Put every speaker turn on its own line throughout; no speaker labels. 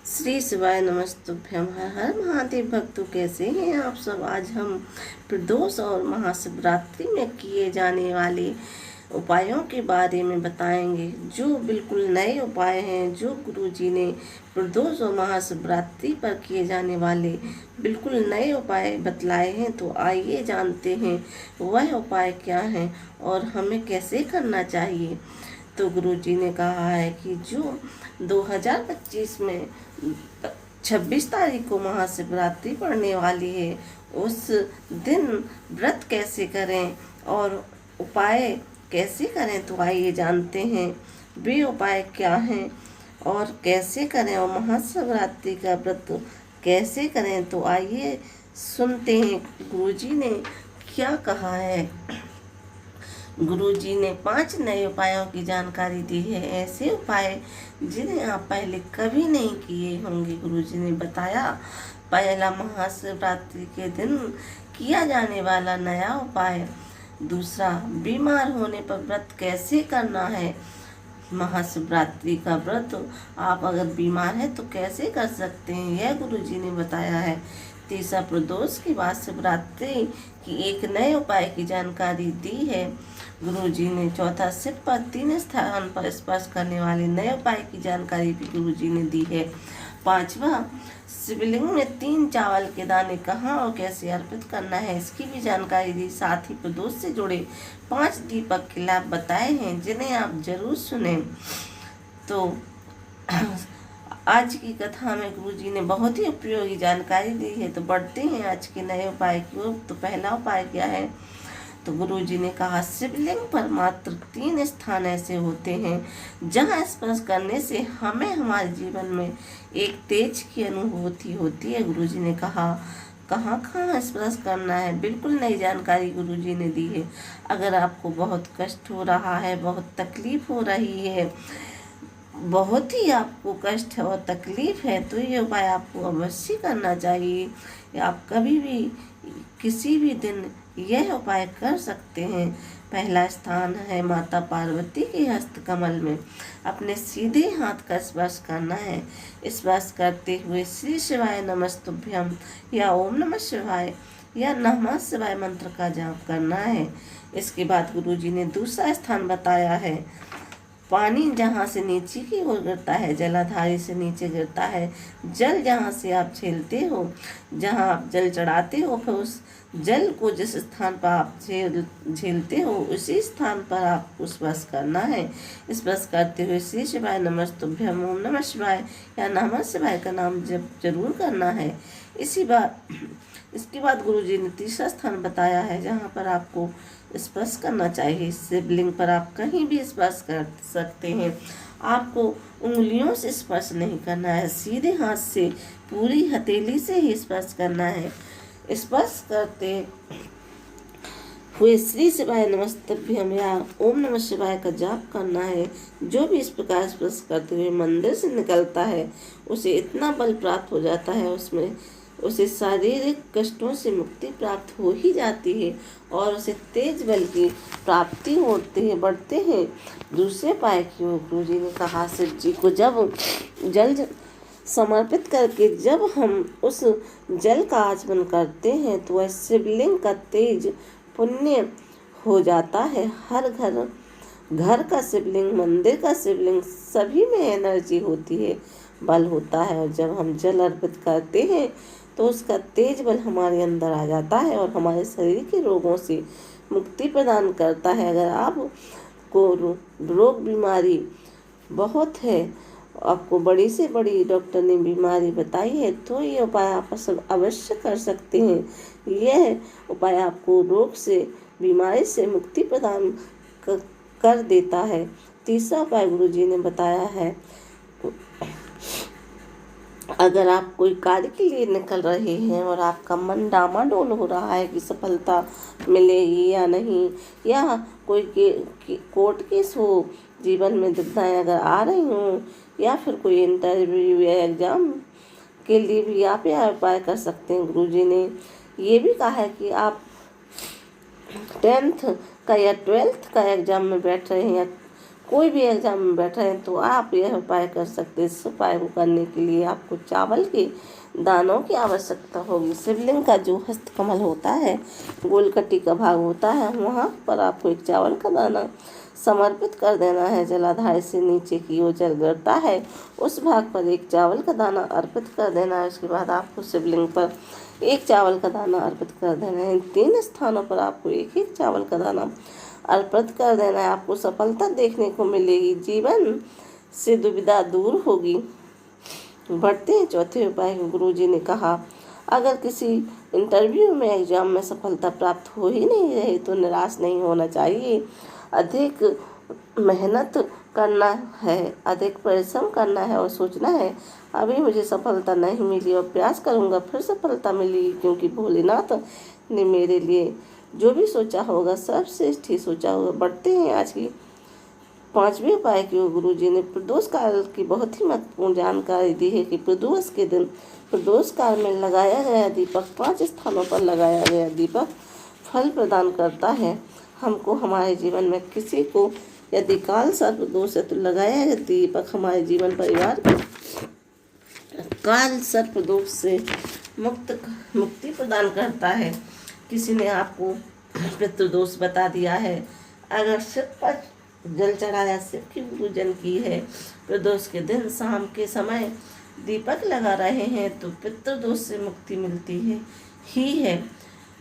श्री शिवाय नमस्तुभ्यम। हर हर महादेव भक्तों, कैसे हैं आप सब। आज हम प्रदोष और महाशिवरात्रि में किए जाने वाले उपायों के बारे में बताएंगे, जो बिल्कुल नए उपाय हैं, जो गुरुजी ने प्रदोष और महाशिवरात्रि पर किए जाने वाले बिल्कुल नए उपाय बतलाए हैं। तो आइए जानते हैं वह उपाय क्या हैं और हमें कैसे करना चाहिए। तो गुरुजी ने कहा है कि जो 2025 में 26 तारीख को महाशिवरात्रि पड़ने वाली है, उस दिन व्रत कैसे करें और उपाय कैसे करें। तो आइए जानते हैं वे उपाय क्या हैं और कैसे करें, और महाशिवरात्रि का व्रत कैसे करें। तो आइए सुनते हैं गुरुजी ने क्या कहा है। गुरुजी ने 5 नए उपायों की जानकारी दी है, ऐसे उपाय जिन्हें आप पहले कभी नहीं किए होंगे। गुरुजी ने बताया, पहला महाशिवरात्रि के दिन किया जाने वाला नया उपाय। दूसरा, बीमार होने पर व्रत कैसे करना है। महाशिवरात्रि का व्रत आप अगर बीमार हैं तो कैसे कर सकते हैं, यह गुरुजी ने बताया है। तीसरा, प्रदोष के बाद शिवरात्रि की एक नए उपाय की जानकारी दी है गुरुजी ने। चौथा, शिव पर 3 स्थान पर स्पर्श करने वाले नए उपाय की जानकारी भी गुरुजी ने दी है। पांचवा, शिवलिंग में 3 चावल के दाने कहाँ और कैसे अर्पित करना है, इसकी भी जानकारी दी। साथ ही प्रदोष से जुड़े 5 दीपक के लाभ बताए हैं, जिन्हें आप जरूर सुने। तो आज की कथा में गुरुजी ने बहुत ही उपयोगी जानकारी दी है। तो बढ़ते हैं आज के नए उपाय की ओर। तो पहला उपाय क्या है, तो गुरुजी ने कहा, शिवलिंग पर मात्र 3 स्थान ऐसे होते हैं जहां स्पर्श करने से हमें हमारे जीवन में एक तेज की अनुभूति होती है। गुरुजी ने कहा, कहाँ कहाँ स्पर्श करना है, बिल्कुल नई जानकारी गुरुजी ने दी है। अगर आपको बहुत कष्ट हो रहा है, बहुत तकलीफ हो रही है, बहुत ही आपको कष्ट है और तकलीफ है, तो ये उपाय आपको अवश्य करना चाहिए। आप कभी भी किसी भी दिन यह उपाय कर सकते हैं। पहला स्थान है माता पार्वती के हस्त कमल में अपने सीधे हाथ का स्पर्श करना है। स्पर्श करते हुए श्री शिवाय नमस्तुभ्यम या ओम नमः शिवाय या नमः शिवाय मंत्र का जाप करना है। इसके बाद गुरुजी ने दूसरा स्थान बताया है, पानी जहाँ से नीचे की ओर गिरता है, जलाधारी से नीचे गिरता है, जल जहाँ से आप झेलते हो, जहाँ आप जल चढ़ाते हो, फिर उस जल को जिस स्थान पर आप झेलते हो उसी स्थान पर आपको स्पर्श करना है। स्पर्श करते हुए श्री शिवाय नमस्तुभ्यम ओम नमः शिवाय या नमः शिवाय का नाम जप जरूर करना है। इसके बाद गुरुजी ने तीसरा स्थान बताया है जहाँ पर आपको स्पर्श करना चाहिए। शिवलिंग पर आप कहीं भी स्पर्श कर सकते हैं, आपको उंगलियों से स्पर्श नहीं करना है, सीधे हाथ से पूरी हथेली से ही स्पर्श करना है। स्पर्श करते हुए श्री शिवाय नमस्तुभ्यम या ओम नमः शिवाय का जाप करना है। जो भी इस प्रकार स्पर्श करते हुए मंदिर से निकलता है, उसे इतना बल प्राप्त हो जाता है, उसे शारीरिक कष्टों से मुक्ति प्राप्त हो ही जाती है और उसे तेज बल की प्राप्ति होती है, बढ़ते हैं। दूसरे उपाय की ओर गुरुजी ने कहा, शिव जी को जब जल समर्पित करके जब हम उस जल का आचमन करते हैं तो वह शिवलिंग का तेज पुण्य हो जाता है। हर घर का शिवलिंग, मंदिर का शिवलिंग, सभी में एनर्जी होती है, बल होता है। और जब हम जल अर्पित करते हैं तो उसका तेज बल हमारे अंदर आ जाता है और हमारे शरीर के रोगों से मुक्ति प्रदान करता है। अगर आपको रोग बीमारी बहुत है, आपको बड़ी से बड़ी डॉक्टर ने बीमारी बताई है, तो ये उपाय आप अवश्य कर सकते हैं। यह उपाय आपको रोग से, बीमारी से मुक्ति प्रदान कर देता है। तीसरा उपाय गुरुजी ने बताया है, अगर आप कोई कार्य के लिए निकल रहे हैं और आपका मन डामाडोल हो रहा है कि सफलता मिलेगी या नहीं, या कोई कोर्ट केस हो, जीवन में दुविधाएं अगर आ रही हों, या फिर कोई इंटरव्यू या एग्जाम के लिए भी आप यह उपाय कर सकते हैं। गुरुजी ने ये भी कहा है कि आप 10th का या 12th का एग्जाम में बैठ रहे हैं या कोई भी एग्जाम में बैठ रहे हैं तो आप यह उपाय कर सकते हैं। इस उपाय को करने के लिए आपको चावल के दानों की आवश्यकता होगी। शिवलिंग का जो हस्तकमल होता है, गोलकटी का भाग होता है, वहाँ पर आपको एक चावल का दाना समर्पित कर देना है। जलाधार से नीचे की ओर जल गिरता है, उस भाग पर एक चावल का दाना अर्पित कर देना है। उसके बाद आपको शिवलिंग पर एक चावल का दाना अर्पित कर देना है। इन 3 स्थानों पर आपको एक एक चावल का दाना अर्पित कर देना है। आपको सफलता देखने को मिलेगी, जीवन से दुविधा दूर होगी। बढ़ते हैं चौथे उपाय। गुरुजी ने कहा, अगर किसी इंटरव्यू में एग्जाम में सफलता प्राप्त हो ही नहीं रही तो निराश नहीं होना चाहिए। अधिक मेहनत करना है, अधिक परिश्रम करना है और सोचना है अभी मुझे सफलता नहीं मिली और प्रयास करूंगा फिर सफलता मिलेगी, क्योंकि भोलेनाथ ने मेरे लिए जो भी सोचा होगा सर्वश्रेष्ठ ही सोचा होगा। बढ़ते हैं आज की 5वें उपाय की। गुरुजी ने प्रदोष काल की बहुत ही महत्वपूर्ण जानकारी दी है कि प्रदोष के दिन प्रदोष काल में लगाया गया दीपक, 5 स्थानों पर लगाया गया दीपक फल प्रदान करता है। हमको हमारे जीवन में किसी को यदि काल सर्प दोष है तो लगाया गया दीपक हमारे जीवन परिवार को काल सर्प दोष से मुक्ति प्रदान करता है। किसी ने आपको पितृदोष बता दिया है, अगर शिव पर जल चढ़ाया, शिव की पूजन की है, प्रदोष के दिन शाम के समय दीपक लगा रहे हैं तो पितृदोष से मुक्ति मिलती है।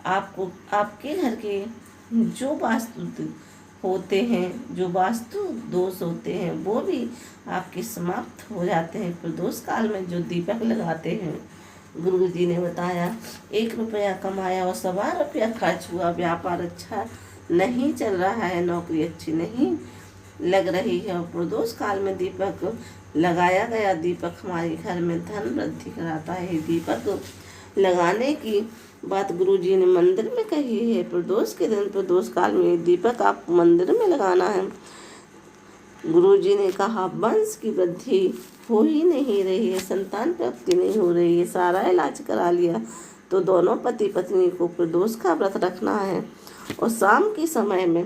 आपको आपके घर के जो वास्तु होते हैं, जो वास्तु दोष होते हैं, वो भी आपके समाप्त हो जाते हैं प्रदोष काल में जो दीपक लगाते हैं। गुरु जी ने बताया, 1 रुपया कमाया और 1.25 रुपया खर्च हुआ, व्यापार अच्छा नहीं चल रहा है, नौकरी अच्छी नहीं लग रही है और प्रदोष काल में दीपक लगाया गया दीपक हमारे घर में धन वृद्धि कराता है। दीपक लगाने की बात गुरुजी ने मंदिर में कही है। प्रदोष के दिन प्रदोष काल में दीपक आप मंदिर में लगाना है। गुरुजी ने कहा, वंश की वृद्धि हो ही नहीं रही है, संतान प्राप्ति नहीं हो रही है, सारा इलाज करा लिया तो दोनों पति पत्नी को प्रदोष का व्रत रखना है और शाम के समय में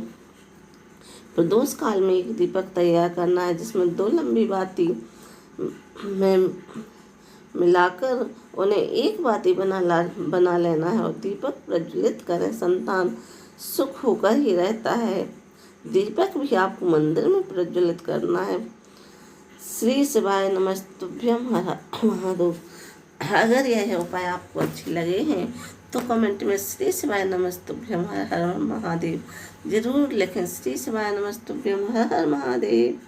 प्रदोष काल में एक दीपक तैयार करना है जिसमें 2 लंबी बाती में मिलाकर उन्हें एक बाती बना लेना है और दीपक प्रज्वलित करें। संतान सुख होकर ही रहता है। दीपक भी आपको मंदिर में प्रज्वलित करना है। श्री शिवाय नमस्तुभ्यम हर हर महादेव। अगर यह उपाय आपको अच्छे लगे हैं तो कमेंट में श्री शिवाय नमस्तुभ्यम हर हर महादेव जरूर लिखें। श्री शिवाय नमस्तुभ्यम हर हर महादेव।